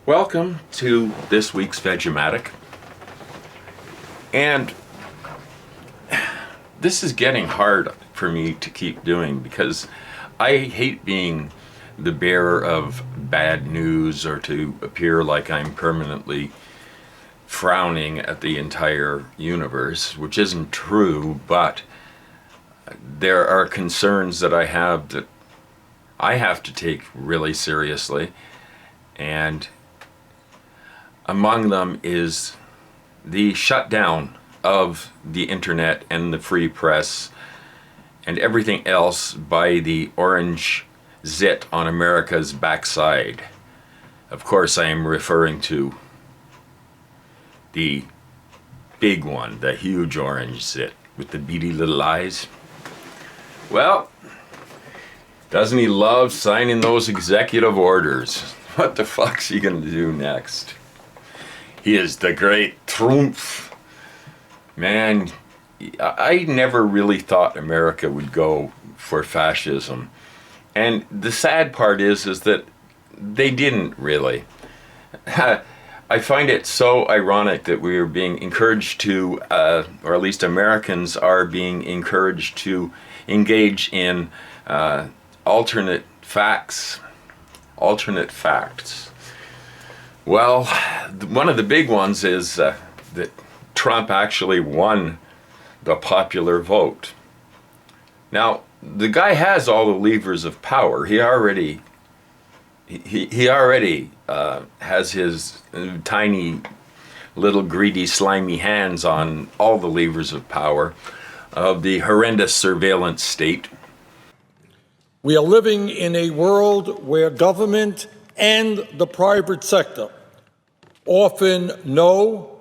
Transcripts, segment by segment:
Welcome to this week's Vegematic. And this is getting hard for me to keep doing because I hate being the bearer of bad news or to appear like I'm permanently frowning at the entire universe, which isn't true, but there are concerns that I have that I have to take really seriously, and among them is the shutdown of the internet and the free press and everything else by the orange zit on America's backside. Of course, I am referring to the big one, the huge orange zit with the beady little eyes. Well, doesn't he love signing those executive orders? What the fuck's he gonna do next? He is the great Trump. Man, I never really thought America would go for fascism. And the sad part is that they didn't really. I find it so ironic that we are being encouraged to, or at least Americans are being encouraged to engage in alternate facts. Well, one of the big ones is that Trump actually won the popular vote. Now, the guy has all the levers of power. He already has his tiny, little, greedy, slimy hands on all the levers of power of the horrendous surveillance state. We are living in a world where government and the private sector often know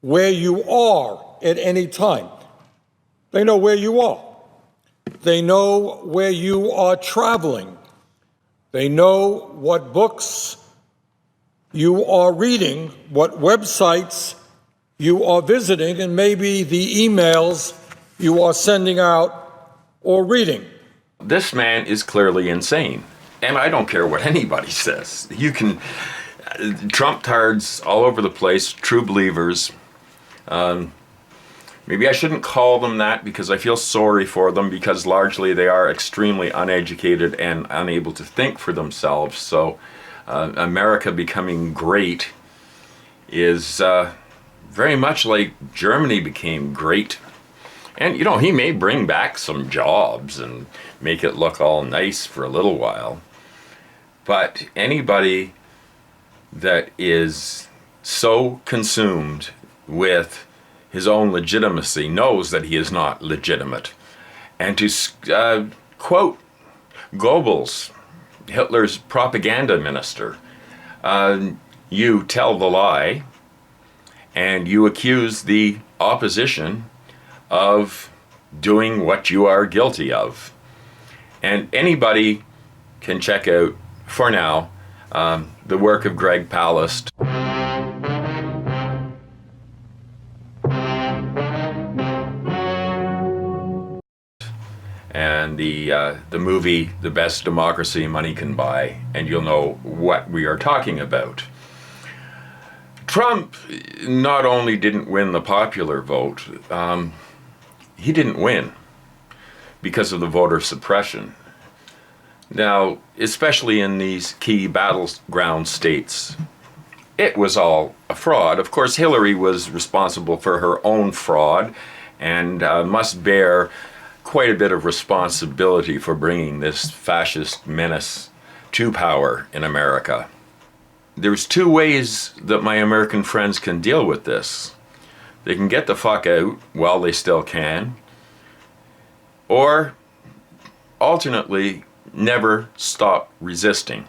where you are at any time. They know where you are. They know where you are traveling. They know what books you are reading, what websites you are visiting, and maybe the emails you are sending out or reading. This man is clearly insane, and I don't care what anybody says. You can Trump-tards all over the place, true believers. Maybe I shouldn't call them that because I feel sorry for them, because largely they are extremely uneducated and unable to think for themselves. So America becoming great is very much like Germany became great. And, you know, he may bring back some jobs and make it look all nice for a little while. But anybody that is so consumed with his own legitimacy knows that he is not legitimate. And to quote Goebbels, Hitler's propaganda minister, you tell the lie and you accuse the opposition of doing what you are guilty of. And anybody can check out, for now, the work of Greg Palast. And the movie, The Best Democracy Money Can Buy, and you'll know what we are talking about. Trump not only didn't win the popular vote, he didn't win because of the voter suppression. Now, especially in these key battleground states, it was all a fraud. Of course, Hillary was responsible for her own fraud and must bear quite a bit of responsibility for bringing this fascist menace to power in America. There's two ways that my American friends can deal with this. They can get the fuck out while they still can, or alternately, never stop resisting.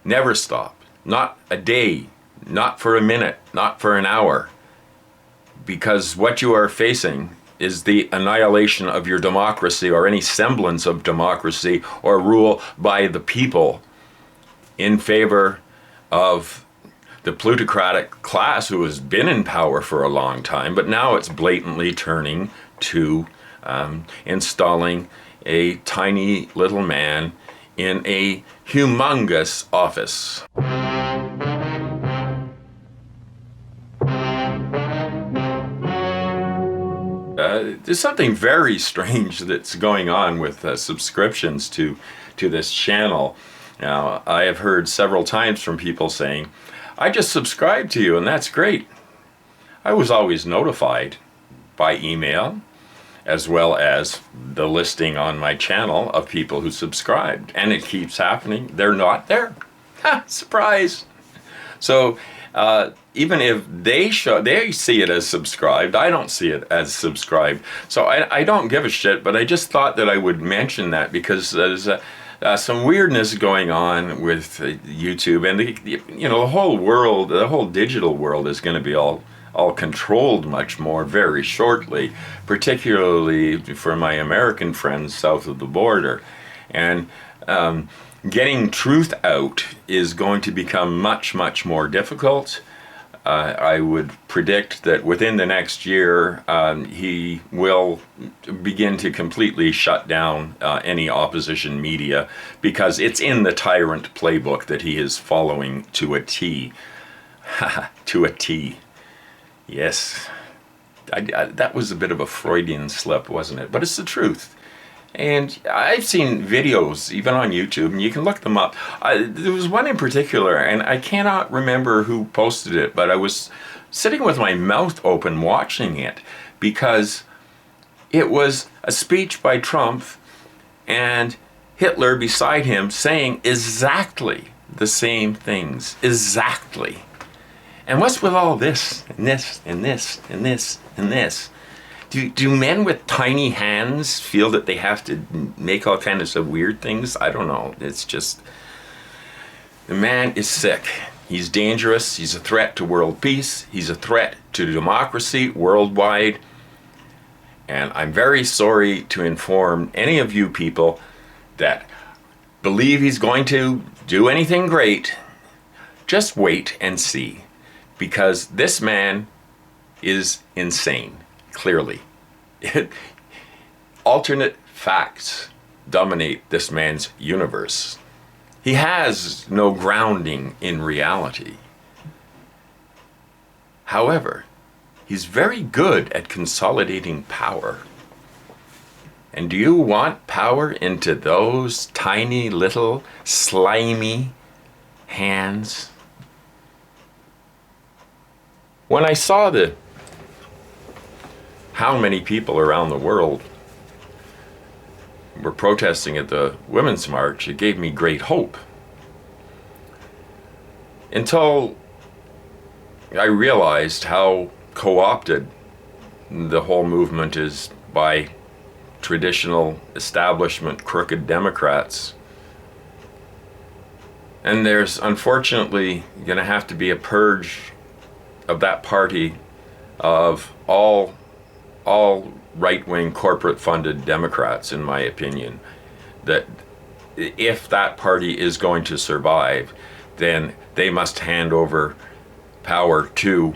Never stop. Not a day, not for a minute, not for an hour. Because what you are facing is the annihilation of your democracy, or any semblance of democracy or rule by the people, in favor of the plutocratic class who has been in power for a long time, but now it's blatantly turning to installing a tiny little man in a humongous office. There's something very strange that's going on with subscriptions to this channel. Now, I have heard several times from people saying, I just subscribed to you and that's great. I was always notified by email, as well as the listing on my channel of people who subscribed. And it keeps happening. They're not there. Ha, surprise. So even if they see it as subscribed, I don't see it as subscribed. So I don't give a shit, but I just thought that I would mention that because there's some weirdness going on with YouTube, and the whole world, the whole digital world is going to be all controlled much more very shortly, particularly for my American friends south of the border. And getting truth out is going to become much, much more difficult. I would predict that within the next year, he will begin to completely shut down any opposition media because it's in the tyrant playbook that he is following to a T. To a T. Yes. That was a bit of a Freudian slip, wasn't it? But it's the truth. And I've seen videos, even on YouTube, and you can look them up. There was one in particular, and I cannot remember who posted it, but I was sitting with my mouth open watching it because it was a speech by Trump and Hitler beside him saying exactly the same things. Exactly. And what's with all this, and this, and this, and this, and this? Do men with tiny hands feel that they have to make all kinds of weird things? I don't know. It's just, the man is sick. He's dangerous. He's a threat to world peace. He's a threat to democracy worldwide. And I'm very sorry to inform any of you people that believe he's going to do anything great. Just wait and see. Because this man is insane. Clearly. Alternate facts dominate this man's universe. He has no grounding in reality. However, he's very good at consolidating power. And do you want power into those tiny little slimy hands? When I saw how many people around the world were protesting at the Women's March, it gave me great hope. Until I realized how co-opted the whole movement is by traditional establishment crooked Democrats. And there's unfortunately going to have to be a purge of that party of all right-wing corporate-funded Democrats, in my opinion, that if that party is going to survive, then they must hand over power to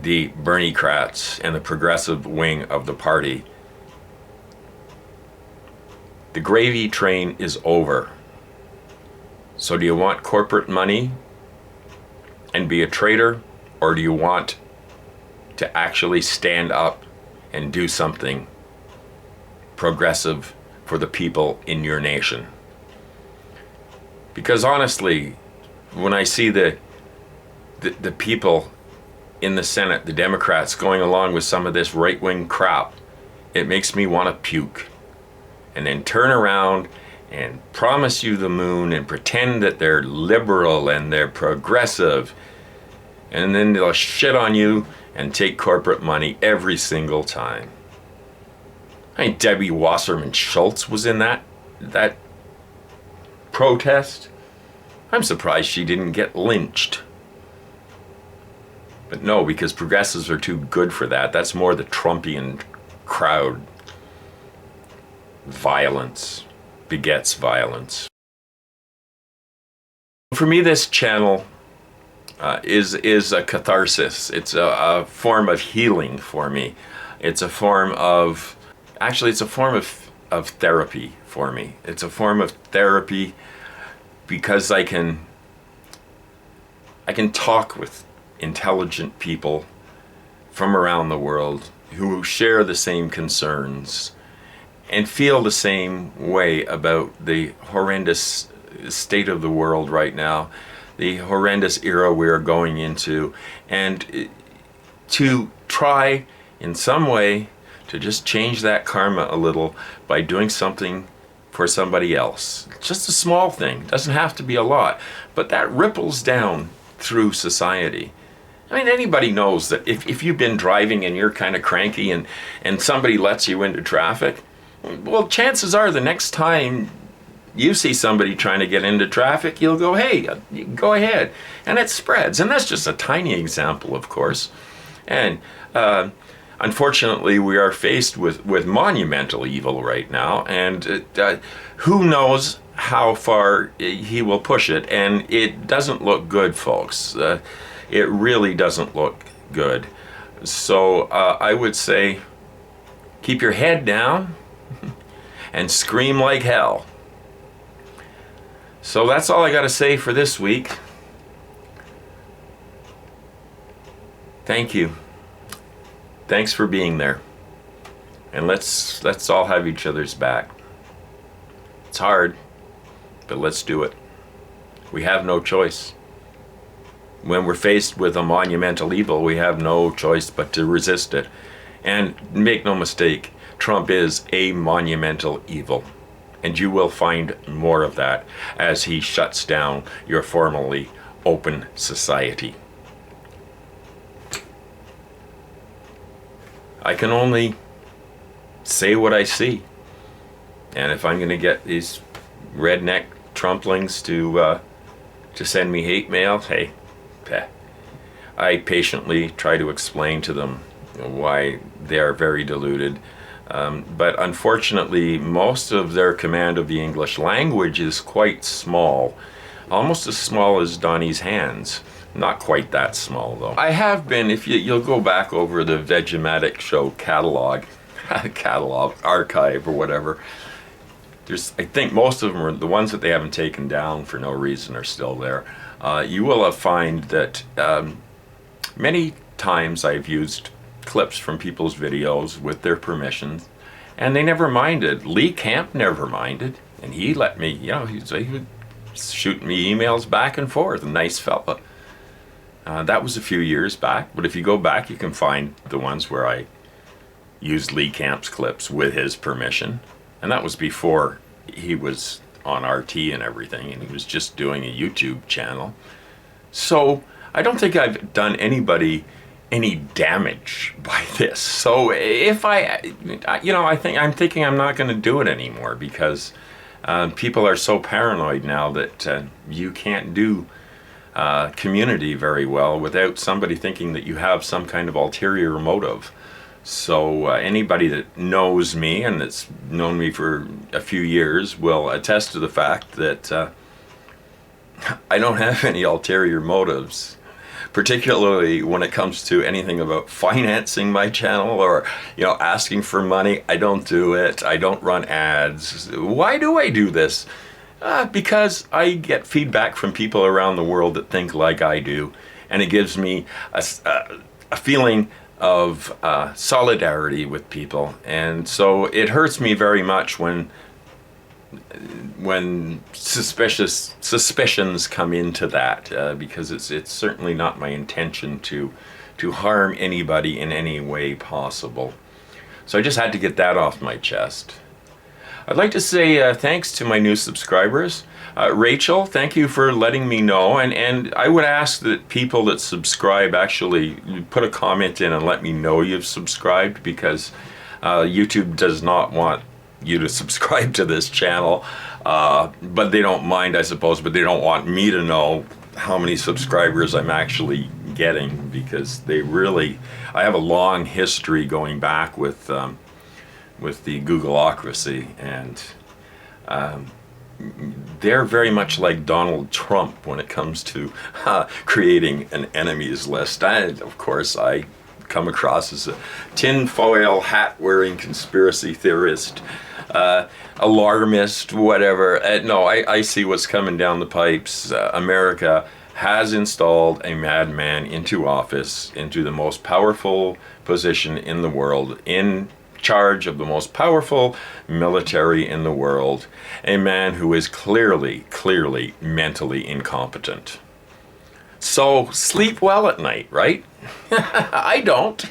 the Bernie-crats and the progressive wing of the party. The gravy train is over. So do you want corporate money and be a traitor, or do you want to actually stand up and do something progressive for the people in your nation? Because honestly, when I see the people in the Senate, the Democrats, going along with some of this right-wing crap, it makes me want to puke. And then turn around and promise you the moon and pretend that they're liberal and they're progressive. And then they'll shit on you and take corporate money every single time. I think Debbie Wasserman Schultz was in that protest. I'm surprised she didn't get lynched. But no, because progressives are too good for that. That's more the Trumpian crowd. Violence begets violence. For me, this channel is a catharsis. It's a form of healing for me. It's a form of, actually it's a form of therapy for me. It's a form of therapy because I can talk with intelligent people from around the world who share the same concerns and feel the same way about the horrendous state of the world right now, the horrendous era we are going into, and to try in some way to just change that karma a little by doing something for somebody else. Just a small thing, doesn't have to be a lot, but that ripples down through society. I mean, anybody knows that if you've been driving and you're kind of cranky and somebody lets you into traffic, well, chances are the next time you see somebody trying to get into traffic, you'll go, hey, go ahead. And it spreads. And that's just a tiny example, of course. And unfortunately, we are faced with monumental evil right now. And who knows how far he will push it. And it doesn't look good, folks. It really doesn't look good. So I would say keep your head down and scream like hell. So that's all I got to say for this week. Thank you. Thanks for being there. And let's all have each other's back. It's hard, but let's do it. We have no choice. When we're faced with a monumental evil, we have no choice but to resist it. And make no mistake, Trump is a monumental evil. And you will find more of that as he shuts down your formerly open society. I can only say what I see. And if I'm going to get these redneck Trumplings to send me hate mail, hey, I patiently try to explain to them why they are very deluded. But unfortunately, most of their command of the English language is quite small, almost as small as Donnie's hands. Not quite that small, though. I have been, if you'll go back over the Vegematic Show catalog, archive or whatever, I think most of them are the ones that they haven't taken down for no reason are still there. You will find that many times I've used clips from people's videos with their permissions, and they never minded. Lee Camp never minded, and he let me, he would shoot me emails back and forth. A nice fella. That was a few years back, but if you go back, you can find the ones where I used Lee Camp's clips with his permission, and that was before he was on RT and everything, and he was just doing a YouTube channel. So I don't think I've done anybody any damage by this. So if I'm thinking I'm not going to do it anymore because people are so paranoid now that you can't do community very well without somebody thinking that you have some kind of ulterior motive. So anybody that knows me and that's known me for a few years will attest to the fact that I don't have any ulterior motives, particularly when it comes to anything about financing my channel or asking for money. I don't do it. I don't run ads. Why do I do this? Because I get feedback from people around the world that think like I do, and it gives me a feeling of solidarity with people. And so it hurts me very much when suspicions come into that, because it's certainly not my intention to harm anybody in any way possible. So I just had to get that off my chest. I'd like to say thanks to my new subscribers. Rachel, thank you for letting me know, and I would ask that people that subscribe actually put a comment in and let me know you've subscribed, because YouTube does not want you to subscribe to this channel, but they don't mind, I suppose, but they don't want me to know how many subscribers I'm actually getting, because I have a long history going back with the Googleocracy, and they're very much like Donald Trump when it comes to creating an enemies list. Of course, I come across as a tinfoil hat-wearing conspiracy theorist, alarmist, whatever. No, I see what's coming down the pipes. America has installed a madman into office, into the most powerful position in the world, in charge of the most powerful military in the world, a man who is clearly mentally incompetent. So sleep well at night, right? I don't.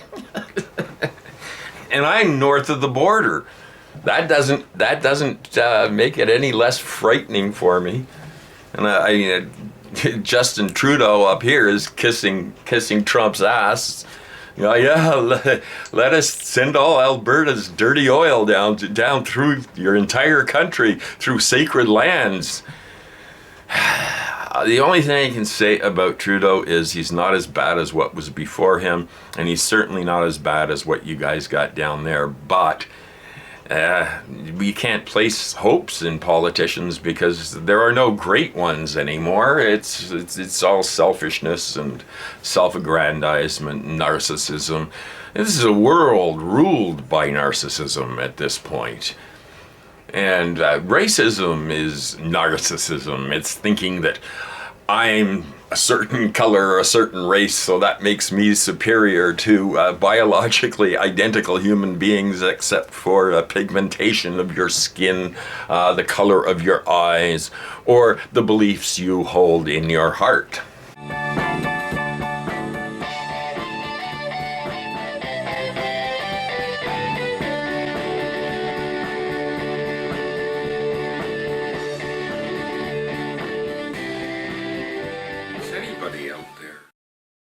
And I'm north of the border. That doesn't make it any less frightening for me. And Justin Trudeau up here is kissing Trump's ass. You know, yeah, let us send all Alberta's dirty oil down through your entire country, through sacred lands. The only thing I can say about Trudeau is he's not as bad as what was before him, and he's certainly not as bad as what you guys got down there. But we can't place hopes in politicians because there are no great ones anymore. It's all selfishness and self-aggrandizement, narcissism. This is a world ruled by narcissism at this point. And racism is narcissism. It's thinking that I'm a certain color or a certain race, so that makes me superior to biologically identical human beings, except for pigmentation of your skin, the color of your eyes, or the beliefs you hold in your heart. Is anybody out there?